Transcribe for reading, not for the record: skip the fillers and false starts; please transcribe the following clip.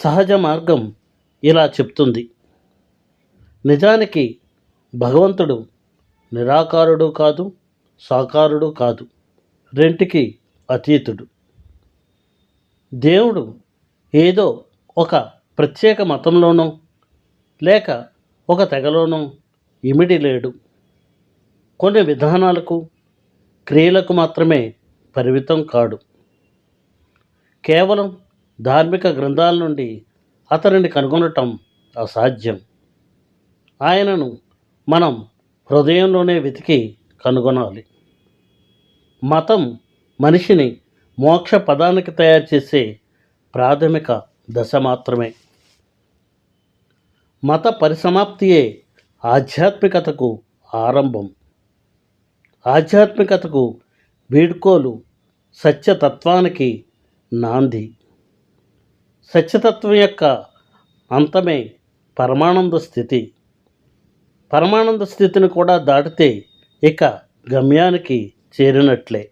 సహజ మార్గం ఇలా చెప్తుంది. నిజానికి భగవంతుడు నిరాకారుడు కాదు, సాకారుడు కాదు, రెంటికి అతీతుడు. దేవుడు ఏదో ఒక ప్రత్యేక మతంలోనో లేక ఒక తెగలోనో ఇమిడి లేడు. కొన్ని విధానాలకు, క్రియలకు మాత్రమే పరిమితం కాడు. కేవలం ధార్మిక గ్రంథాల నుండి అతనిని కనుగొనటం అసాధ్యం. ఆయనను మనం హృదయంలోనే వెతికి కనుగొనాలి. మతం మనిషిని మోక్ష పదానికి తయారు చేసే ప్రాథమిక దశ మాత్రమే. మత పరిసమాప్తియే ఆధ్యాత్మికతకు ఆరంభం. ఆధ్యాత్మికతకు వీడ్కోలు సత్యతత్వానికి నాంది. సత్యతత్వం యొక్క అంతమే పరమానంద స్థితి. పరమానంద స్థితిని కూడా దాటితే ఇక గమ్యానికి చేరినట్లే.